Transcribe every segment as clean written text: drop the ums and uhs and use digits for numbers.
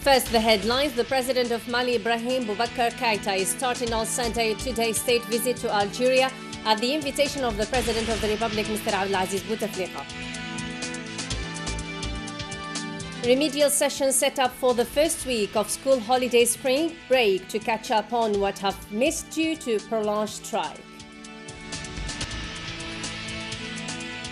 First, the headlines. The president of Mali, Ibrahim Boubacar Keïta, is starting on Sunday a two-day state visit to Algeria at the invitation of the president of the Republic, Mr. Abdelaziz Bouteflika. Remedial sessions set up for the first week of school holiday spring break to catch up on what have missed due to prolonged strike.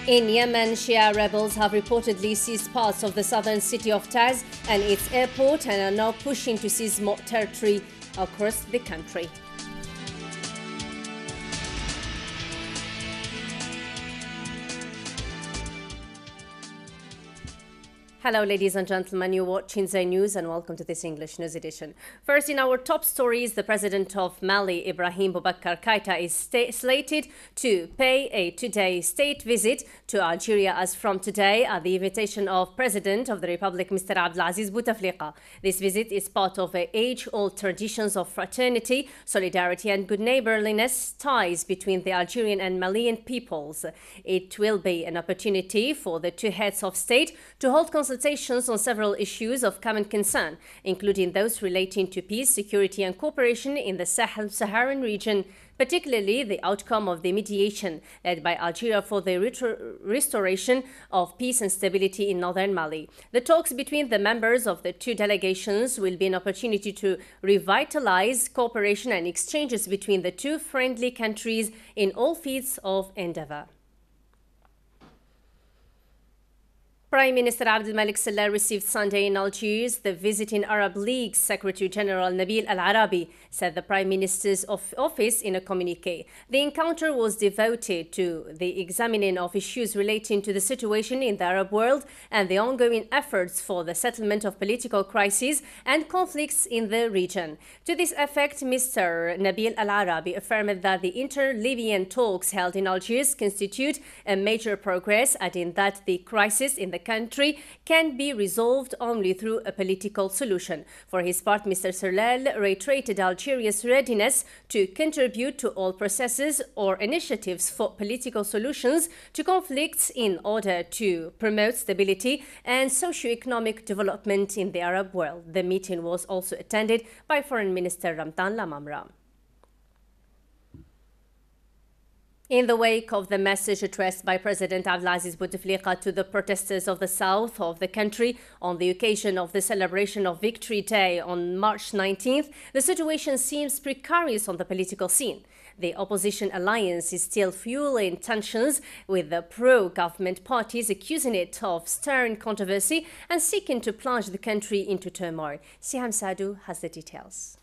In Yemen, Shia rebels have reportedly seized parts of the southern city of Taiz and its airport and are now pushing to seize more territory across the country. Hello, ladies and gentlemen. You're watching Dzair News and welcome to this English news edition. First, in our top stories, the president of Mali, Ibrahim Boubacar Keïta, is slated to pay a two-day state visit to Algeria as from today at the invitation of President of the Republic, Mr. Abdelaziz Bouteflika. This visit is part of age-old traditions of fraternity, solidarity and good neighborliness ties between the Algerian and Malian peoples. It will be an opportunity for the two heads of state to hold consultations on several issues of common concern, including those relating to peace, security and cooperation in the Sahel-Saharan region, particularly the outcome of the mediation led by Algeria for the restoration of peace and stability in northern Mali. The talks between the members of the two delegations will be an opportunity to revitalize cooperation and exchanges between the two friendly countries in all fields of endeavor. Prime Minister Abdelmalek Saleh received Sunday in Algiers the visiting Arab League Secretary General Nabil Al-Arabi, said the Prime Minister's office in a communique. The encounter was devoted to the examining of issues relating to the situation in the Arab world and the ongoing efforts for the settlement of political crises and conflicts in the region. To this effect, Mr. Nabil Al-Arabi affirmed that the inter-Libyan talks held in Algiers constitute a major progress, adding that the crisis in the country can be resolved only through a political solution. For his part, Mr. Saleh reiterated Algeria's readiness to contribute to all processes or initiatives for political solutions to conflicts in order to promote stability and socio-economic development in the Arab world. The meeting was also attended by Foreign Minister Ramtan Lamamra. In the wake of the message addressed by President Abdelaziz Bouteflika to the protesters of the south of the country on the occasion of the celebration of Victory Day on March 19th, the situation seems precarious on the political scene. The opposition alliance is still fueling tensions, with the pro-government parties accusing it of stirring controversy and seeking to plunge the country into turmoil. Siham Sadou has the details.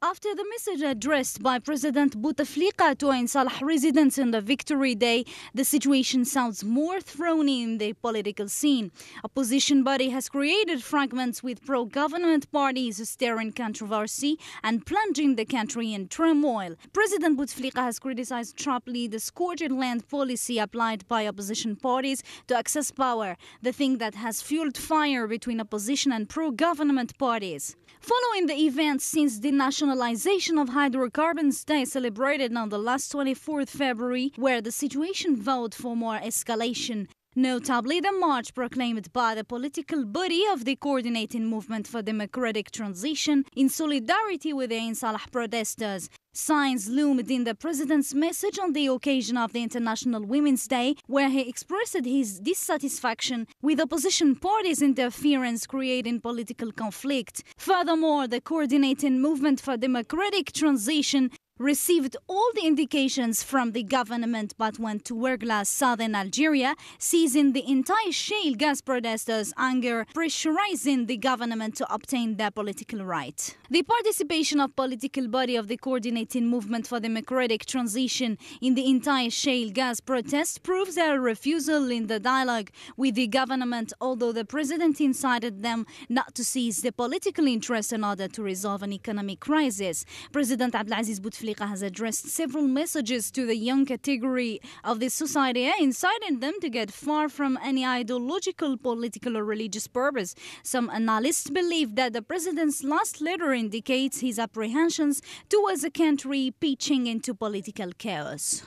After the message addressed by President Bouteflika to Ain Salah residents in the Victory Day, the situation sounds more thorny in the political scene. Opposition body has created fragments with pro-government parties stirring controversy and plunging the country in turmoil. President Bouteflika has criticized sharply the scorched land policy applied by opposition parties to access power, the thing that has fueled fire between opposition and pro-government parties. Following the events since the nationalization of Hydrocarbons Day celebrated on the last 24th February, where the situation vowed for more escalation. Notably, the march proclaimed by the political body of the Coordinating Movement for Democratic Transition in solidarity with the Ain Salah protesters. Signs loomed in the president's message on the occasion of the International Women's Day, where he expressed his dissatisfaction with opposition parties' interference creating political conflict. Furthermore, the Coordinating Movement for Democratic Transition received all the indications from the government but went to Ouargla, southern Algeria, seizing the entire shale gas protesters' anger, pressurizing the government to obtain their political right. The participation of political body of the Coordinating Movement for Democratic Transition in the entire shale gas protest proves their refusal in the dialogue with the government, although the president incited them not to seize the political interest in order to resolve an economic crisis. President Abdelaziz Bouteflika has addressed several messages to the young category of the society, inciting them to get far from any ideological, political or religious purpose. Some analysts believe that the president's last letter indicates his apprehensions towards a country pitching into political chaos.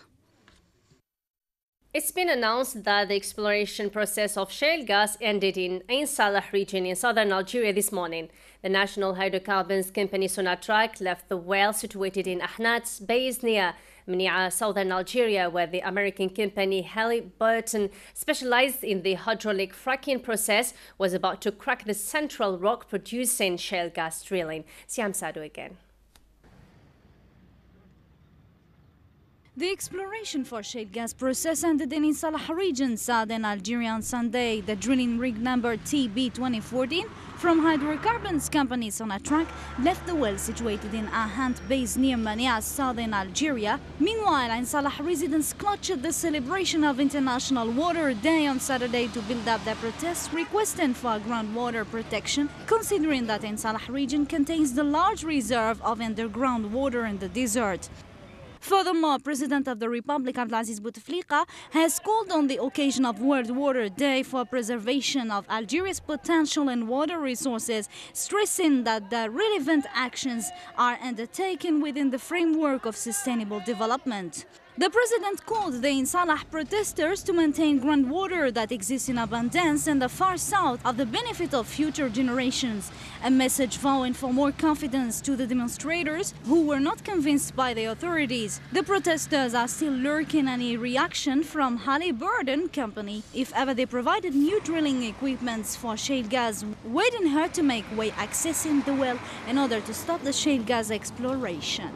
It's been announced that the exploration process of shale gas ended in Ain Salah region in southern Algeria this morning. The national hydrocarbons company Sonatrach left the well situated in Ahnat's base near Mnia, southern Algeria, where the American company Halliburton, specialized in the hydraulic fracking process, was about to crack the central rock producing shale gas drilling. Siam Sadu again. The exploration for shale gas process ended in Salah region, southern Algeria on Sunday. The drilling rig number TB 2014 from hydrocarbons company Sonatrach left the well situated in Ahant base near Mania, southern Algeria. Meanwhile, in Salah residents clutched the celebration of International Water Day on Saturday to build up their protests requesting for groundwater protection, considering that in Salah region contains the large reserve of underground water in the desert. Furthermore, President of the Republic Abdelaziz Bouteflika has called on the occasion of World Water Day for preservation of Algeria's potential and water resources, stressing that the relevant actions are undertaken within the framework of sustainable development. The president called the Salah protesters to maintain groundwater that exists in abundance in the far south of the benefit of future generations, a message vowing for more confidence to the demonstrators who were not convinced by the authorities. The protesters are still lurking any reaction from Halliburton company if ever they provided new drilling equipments for shale gas, waiting her to make way accessing the well in order to stop the shale gas exploration.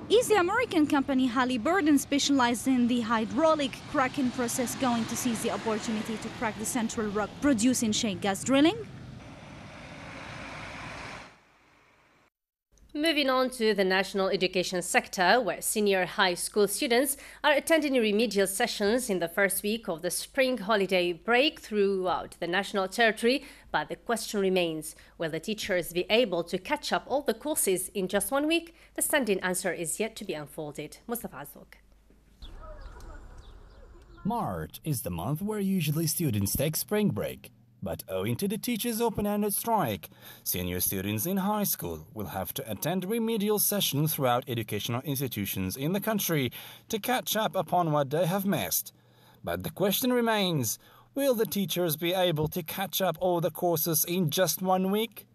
Is the American company Halliburton, specialized in the hydraulic cracking process, going to seize the opportunity to crack the central rock producing shale gas drilling? Moving on to the national education sector, where senior high school students are attending remedial sessions in the first week of the spring holiday break throughout the national territory. But the question remains, will the teachers be able to catch up all the courses in just 1 week? The standing answer is yet to be unfolded. Mustafa Azok. March is the month where usually students take spring break. But owing to the teachers' open-ended strike, senior students in high school will have to attend remedial sessions throughout educational institutions in the country to catch up upon what they have missed. But the question remains, will the teachers be able to catch up all the courses in just 1 week?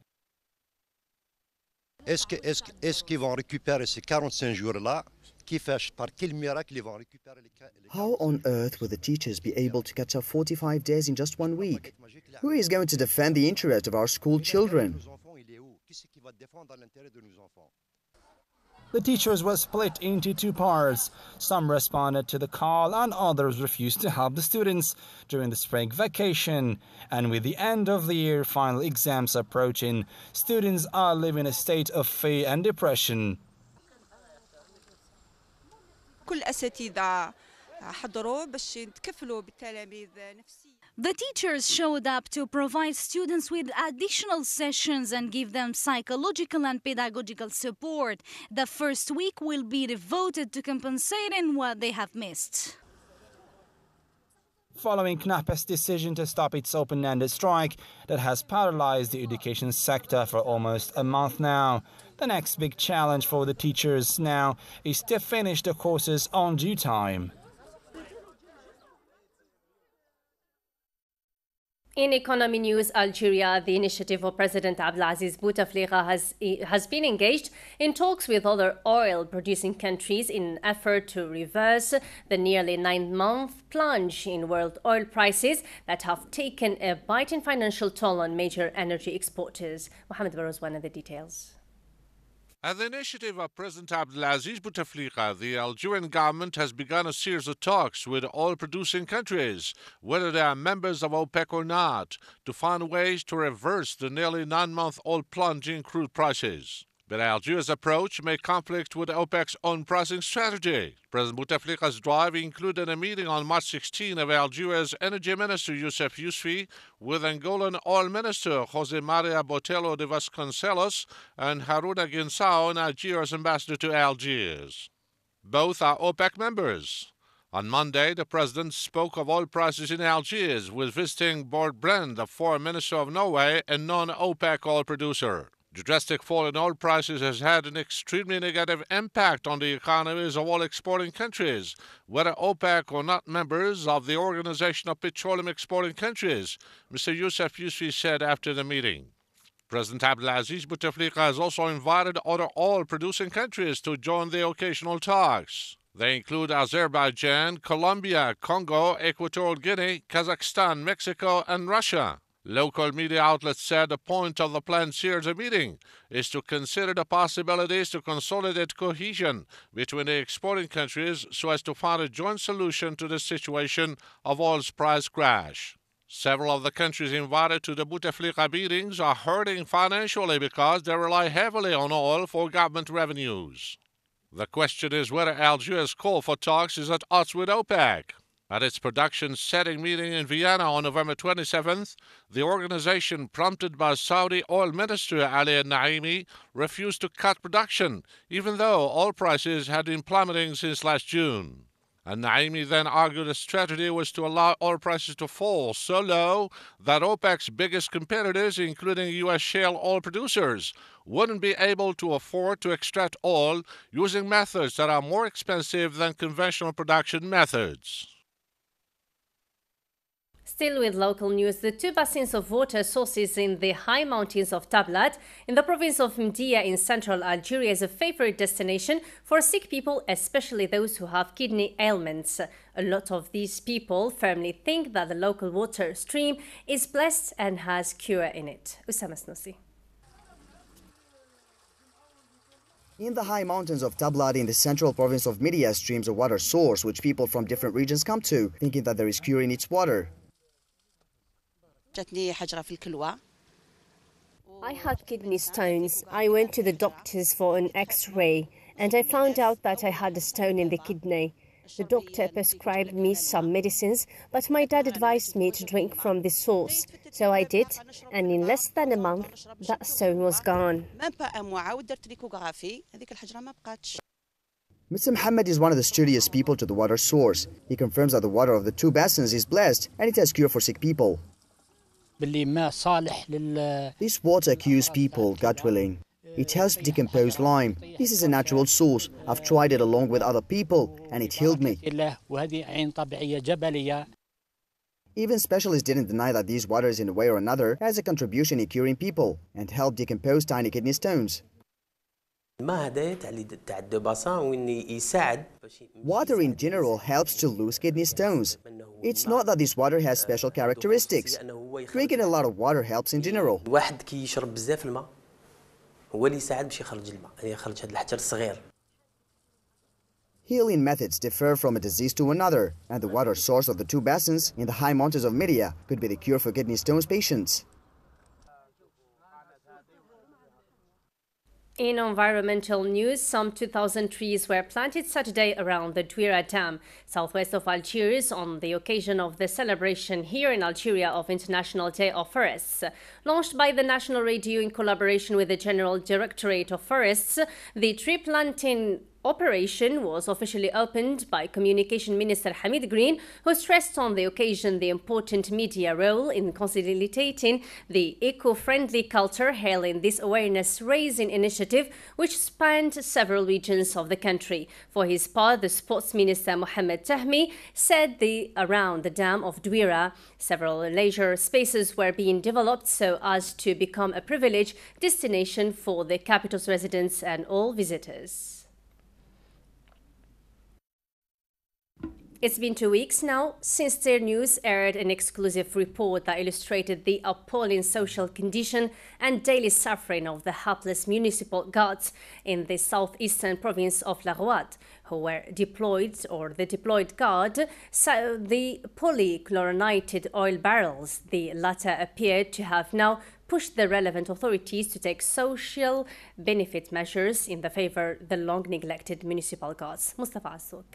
Est-ce qu'ils vont récupérer ces 45 jours-là? How on earth will the teachers be able to catch up 45 days in just 1 week? Who is going to defend the interest of our school children? The teachers were split into two parts. Some responded to the call and others refused to help the students during the spring vacation. And with the end of the year final exams approaching, students are living a state of fear and depression. The teachers showed up to provide students with additional sessions and give them psychological and pedagogical support. The first week will be devoted to compensating what they have missed. Following CNAP's decision to stop its open-ended strike that has paralyzed the education sector for almost a month now, the next big challenge for the teachers now is to finish the courses on due time. In economy news, Algeria, the initiative of President Abdelaziz Bouteflika has been engaged in talks with other oil-producing countries in an effort to reverse the nearly 9-month plunge in world oil prices that have taken a biting financial toll on major energy exporters. Mohamed Barouz, one of the details. At the initiative of President Abdelaziz Bouteflika, the Algerian government has begun a series of talks with oil-producing countries, whether they are members of OPEC or not, to find ways to reverse the nearly 9-month oil plunge in crude prices. But Algeria's approach may conflict with OPEC's own pricing strategy. President Bouteflika's drive included a meeting on March 16 of Algeria's Energy Minister Youssef Yousfi with Angolan Oil Minister José Maria Botelho de Vasconcelos and Haruna Guinçao, Nigeria's ambassador to Algiers. Both are OPEC members. On Monday, the president spoke of oil prices in Algiers with visiting Bård Brend, the foreign minister of Norway and non-OPEC oil producer. The drastic fall in oil prices has had an extremely negative impact on the economies of all exporting countries, whether OPEC or not members of the Organization of Petroleum Exporting Countries, Mr. Youssef Yousfi said after the meeting. President Abdelaziz Bouteflika has also invited other oil-producing countries to join the occasional talks. They include Azerbaijan, Colombia, Congo, Equatorial Guinea, Kazakhstan, Mexico, and Russia. Local media outlets said the point of the planned series of meeting is to consider the possibilities to consolidate cohesion between the exporting countries so as to find a joint solution to the situation of oil's price crash. Several of the countries invited to the Bouteflika meetings are hurting financially because they rely heavily on oil for government revenues. The question is whether Algiers' call for talks is at odds with OPEC. At its production-setting meeting in Vienna on November 27th, the organization, prompted by Saudi Oil Minister Ali al-Naimi, refused to cut production, even though oil prices had been plummeting since last June. Al-Naimi then argued the strategy was to allow oil prices to fall so low that OPEC's biggest competitors, including U.S. shale oil producers, wouldn't be able to afford to extract oil using methods that are more expensive than conventional production methods. Still with local news, the two basins of water sources in the high mountains of Tablat in the province of Mdia in central Algeria is a favorite destination for sick people, especially those who have kidney ailments. A lot of these people firmly think that the local water stream is blessed and has cure in it. Usama Snoussi. In the high mountains of Tablat in the central province of Mdia streams a water source which people from different regions come to, thinking that there is cure in its water. I had kidney stones. I went to the doctors for an X-ray and I found out that I had a stone in the kidney. The doctor prescribed me some medicines, but my dad advised me to drink from the source. So I did, and in less than a month, that stone was gone. Mr. Muhammad is one of the studious people to the water source. He confirms that the water of the two basins is blessed and it has cure for sick people. This water cures people, God willing. It helps decompose lime. This is a natural source. I've tried it along with other people and it healed me. Even specialists didn't deny that these waters in a way or another has a contribution in curing people and help decompose tiny kidney stones. Water in general helps to lose kidney stones. It's not that this water has special characteristics. Drinking a lot of water helps in general. Healing methods differ from a disease to another, and the water source of the two basins in the high mountains of Mdia could be the cure for kidney stones patients. In environmental news, some 2,000 trees were planted Saturday around the Dzair Dam, southwest of Algiers, on the occasion of the celebration here in Algeria of International Day of Forests. Launched by the National Radio in collaboration with the General Directorate of Forests, the tree planting operation was officially opened by Communication Minister Hamid Green, who stressed on the occasion the important media role in consolidating the eco-friendly culture, hailing this awareness-raising initiative, which spanned several regions of the country. For his part, the Sports Minister Mohamed Tahmi said around the dam of Dzair, several leisure spaces were being developed so as to become a privileged destination for the capital's residents and all visitors. It's been 2 weeks now since Dzair News aired an exclusive report that illustrated the appalling social condition and daily suffering of the hapless municipal guards in the southeastern province of Laghouat, who were deployed, or the deployed guard, so the polychlorinated oil barrels. The latter appeared to have now pushed the relevant authorities to take social benefit measures in the favor of the long-neglected municipal guards. Mustafa Assouk.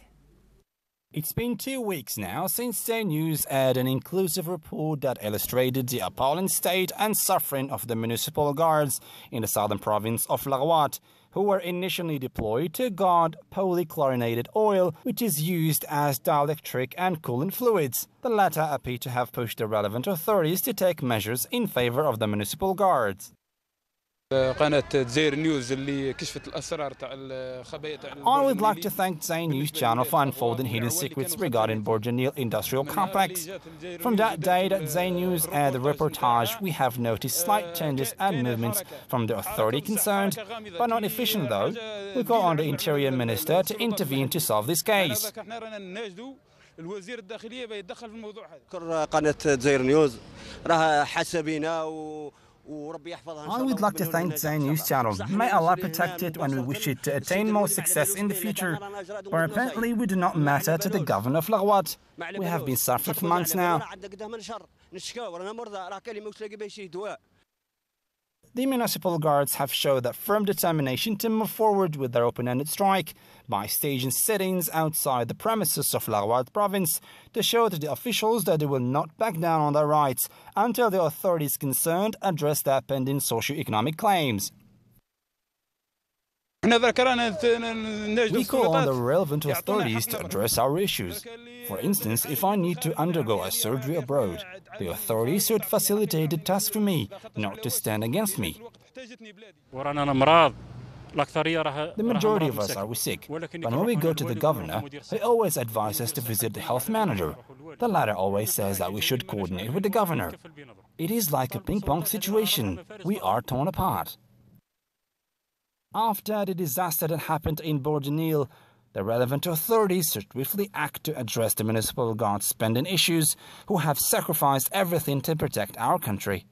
It's been 2 weeks now since Dzair News aired an inclusive report that illustrated the appalling state and suffering of the municipal guards in the southern province of Laghouat, who were initially deployed to guard polychlorinated oil, which is used as dielectric and coolant fluids. The latter appear to have pushed the relevant authorities to take measures in favor of the municipal guards. I would like to thank Dzair News channel for unfolding hidden secrets regarding Borjanil industrial complex. From that day that Dzair News aired the reportage, we have noticed slight changes and movements from the authority concerned, but not efficient though. We call on the Interior Minister to intervene to solve this case. الوزير الداخلية بيتدخل في الموضوع هذا. قناة دزاير نيوز راها حاسة بينا وربي يحفظها. I would like to thank Dzair News channel. May Allah protect it when we wish it to attain more success in the future. But apparently we do not matter to the governor of Lagwat. We have been suffering for months now. The municipal guards have shown that firm determination to move forward with their open-ended strike by staging sit-ins outside the premises of Lagwat province to show to the officials that they will not back down on their rights until the authorities concerned address their pending socio-economic claims. We call on the relevant authorities to address our issues. For instance, if I need to undergo a surgery abroad, the authorities should facilitate the task for me, not to stand against me. The majority of us are sick, but when we go to the governor, he always advises us to visit the health manager. The latter always says that we should coordinate with the governor. It is like a ping-pong situation. We are torn apart. After the disaster that happened in Borjanil, the relevant authorities should swiftly act to address the municipal guards' spending issues, who have sacrificed everything to protect our country.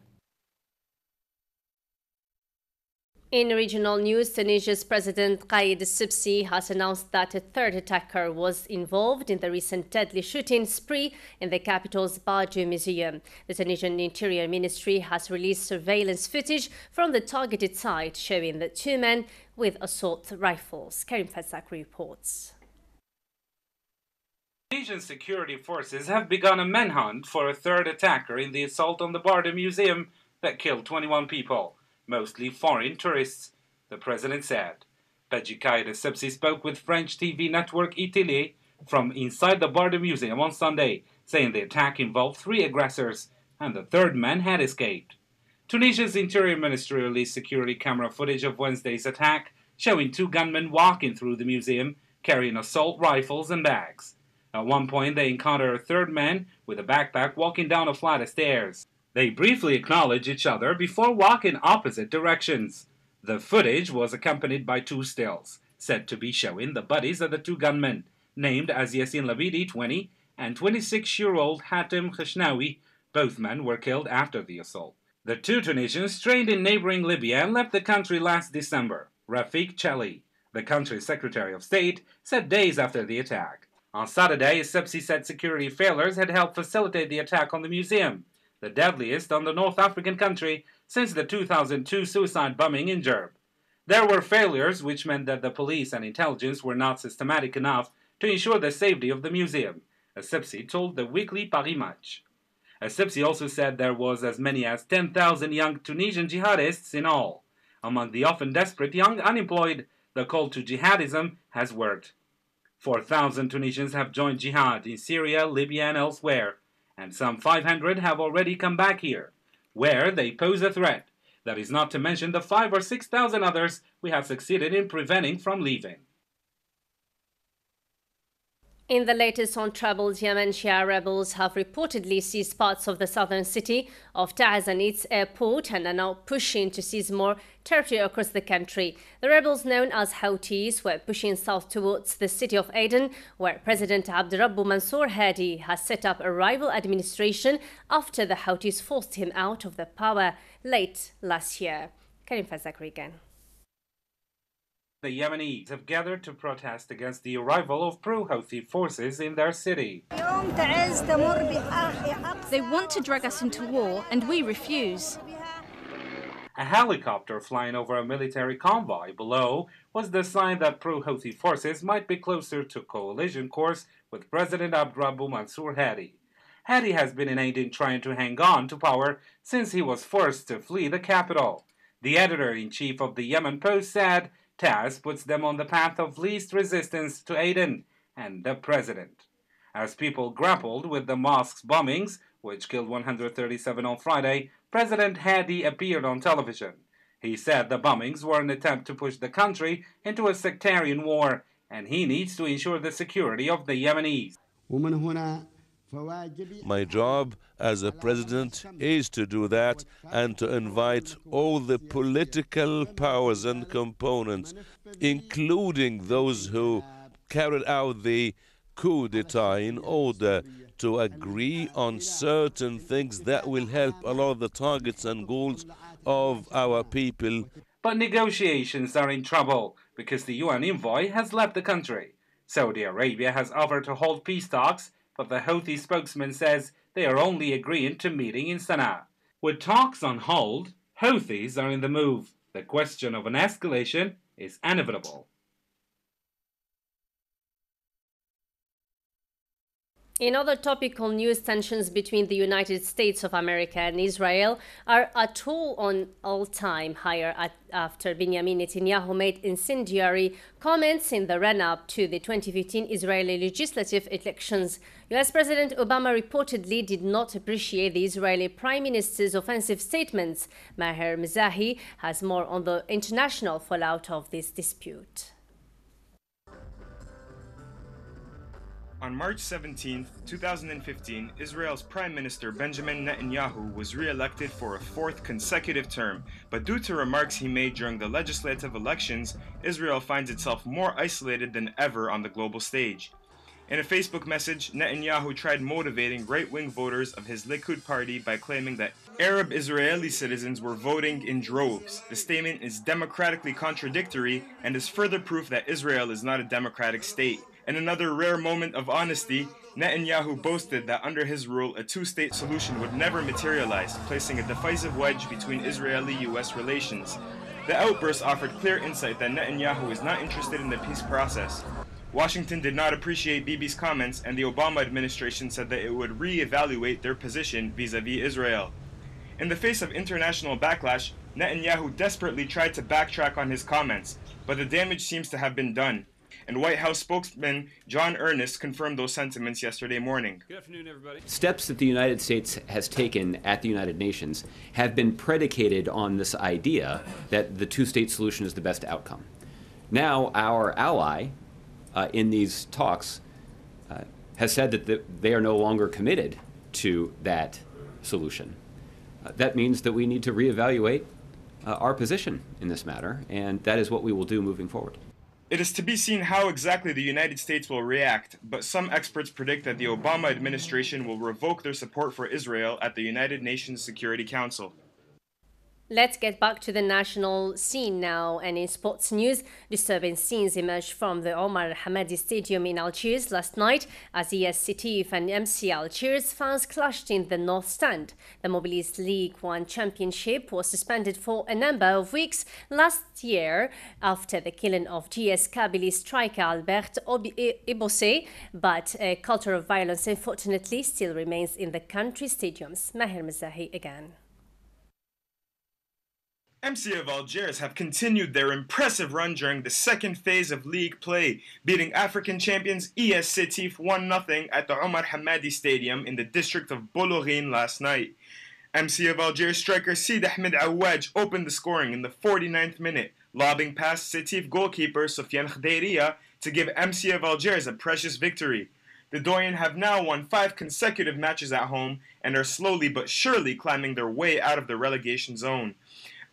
In regional news, Tunisia's President Kais Saied has announced that a third attacker was involved in the recent deadly shooting spree in the capital's Baju Museum. The Tunisian Interior Ministry has released surveillance footage from the targeted site showing the two men with assault rifles. Karim Fazak reports. Tunisian security forces have begun a manhunt for a third attacker in the assault on the Bardo Museum that killed 21 people. Mostly foreign tourists, the president said. Kais Saied spoke with French TV network Italie from inside the Bardo Museum on Sunday, saying the attack involved 3 aggressors and the third man had escaped. Tunisia's Interior Ministry released security camera footage of Wednesday's attack, showing 2 gunmen walking through the museum, carrying assault rifles and bags. At one point, they encountered a third man with a backpack walking down a flight of stairs. They briefly acknowledged each other before walking opposite directions. The footage was accompanied by 2 stills, said to be showing the bodies of the 2 gunmen, named as Yassin Labidi, 20, and 26-year-old Hatem Khashnawi. Both men were killed after the assault. The 2 Tunisians trained in neighboring Libya and left the country last December. Rafik Chali, the country's Secretary of State, said days after the attack. On Saturday, Saied said security failures had helped facilitate the attack on the museum, the deadliest on the North African country since the 2002 suicide bombing in Dzair. There were failures which meant that the police and intelligence were not systematic enough to ensure the safety of the museum, Saied told the weekly Paris Match. Saied also said there was as many as 10,000 young Tunisian jihadists in all. Among the often desperate young unemployed, the call to jihadism has worked. 4,000 Tunisians have joined jihad in Syria, Libya and elsewhere, and some 500 have already come back here, where they pose a threat. That is not to mention the 5,000 or 6,000 others we have succeeded in preventing from leaving. In the latest on troubles, Yemen Shia rebels have reportedly seized parts of the southern city of Taiz and its airport and are now pushing to seize more territory across the country. The rebels, known as Houthis, were pushing south towards the city of Aden, where President Abdurrabbu Mansour Hadi has set up a rival administration after the Houthis forced him out of the power late last year. Karim Fazakri again. The Yemenis have gathered to protest against the arrival of pro-Houthi forces in their city. They want to drag us into war, and we refuse. A helicopter flying over a military convoy below was the sign that pro-Houthi forces might be closer to coalition course with President Abdurrabbu Mansour Hadi. Hadi has been in Aden trying to hang on to power since he was forced to flee the capital. The editor-in-chief of the Yemen Post said Taiz puts them on the path of least resistance to Aden and the president. As people grappled with the mosque's bombings, which killed 137 on Friday, President Hadi appeared on television. He said the bombings were an attempt to push the country into a sectarian war, and he needs to ensure the security of the Yemenis. My job as a president is to do that and to invite all the political powers and components, including those who carried out the coup d'etat, in order to agree on certain things that will help along the targets and goals of our people. But negotiations are in trouble because the UN envoy has left the country. Saudi Arabia has offered to hold peace talks, but the Houthi spokesman says they are only agreeing to meeting in Sana'a. With talks on hold, Houthis are in the move. The question of an escalation is inevitable. In other topical news, tensions between the United States of America and Israel are at all-time higher after Benjamin Netanyahu made incendiary comments in the run-up to the 2015 Israeli legislative elections. US President Obama reportedly did not appreciate the Israeli Prime Minister's offensive statements. Maher Mizrahi has more on the international fallout of this dispute. On March 17, 2015, Israel's Prime Minister Benjamin Netanyahu was re-elected for a fourth consecutive term, but due to remarks he made during the legislative elections, Israel finds itself more isolated than ever on the global stage. In a Facebook message, Netanyahu tried motivating right-wing voters of his Likud party by claiming that Arab Israeli citizens were voting in droves. The statement is democratically contradictory and is further proof that Israel is not a democratic state. In another rare moment of honesty, Netanyahu boasted that under his rule, a two-state solution would never materialize, placing a divisive wedge between Israeli-US relations. The outburst offered clear insight that Netanyahu is not interested in the peace process. Washington did not appreciate Bibi's comments, and the Obama administration said that it would re-evaluate their position vis-à-vis Israel. In the face of international backlash, Netanyahu desperately tried to backtrack on his comments, but the damage seems to have been done. And White House spokesman John Earnest confirmed those sentiments yesterday morning. Good afternoon, everybody. Steps that the United States has taken at the United Nations have been predicated on this idea that the two-state solution is the best outcome. Now, our ally in these talks has said that they are no longer committed to that solution. That means that we need to reevaluate our position in this matter, and that is what we will do moving forward. It is to be seen how exactly the United States will react, but some experts predict that the Obama administration will revoke their support for Israel at the United Nations Security Council. Let's get back to the national scene now, and in sports news, disturbing scenes emerged from the Omar Hamadi Stadium in Algiers last night as ES Sétif and MC Algiers fans clashed in the North Stand. The Mobilis League One Championship was suspended for a number of weeks last year after the killing of GS Kabylie striker Albert Ebossé, but a culture of violence unfortunately still remains in the country's stadiums. Maher Mizrahi again. MC of Algiers have continued their impressive run during the second phase of league play, beating African champions ES Sétif 1-0 at the Omar Hamadi Stadium in the district of Bologhine last night. MC of Algiers striker Sid Ahmed Awaj opened the scoring in the 49th minute, lobbing past Sétif goalkeeper Sofiane Khdeiria to give MC of Algiers a precious victory. The Doyen have now won 5 consecutive matches at home and are slowly but surely climbing their way out of the relegation zone.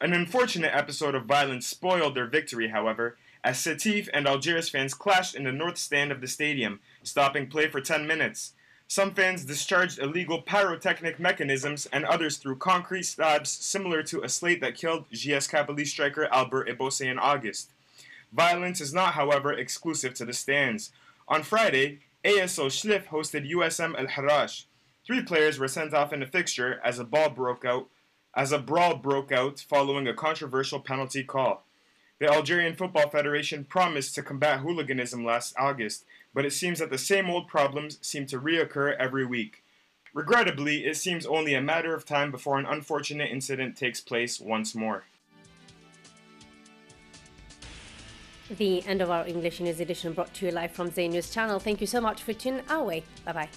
An unfortunate episode of violence spoiled their victory, however, as Sétif and Algiers fans clashed in the north stand of the stadium, stopping play for 10 minutes. Some fans discharged illegal pyrotechnic mechanisms and others threw concrete slabs similar to a slate that killed GS Kabylie striker Albert Ebossé in August. Violence is not, however, exclusive to the stands. On Friday, ASO Schliff hosted USM El Harrach. 3 players were sent off in a fixture as a brawl broke out following a controversial penalty call. The Algerian Football Federation promised to combat hooliganism last August, but it seems that the same old problems seem to reoccur every week. Regrettably, it seems only a matter of time before an unfortunate incident takes place once more. The end of our English News edition, brought to you live from Dzair News channel. Thank you so much for tuning our way. Bye-bye.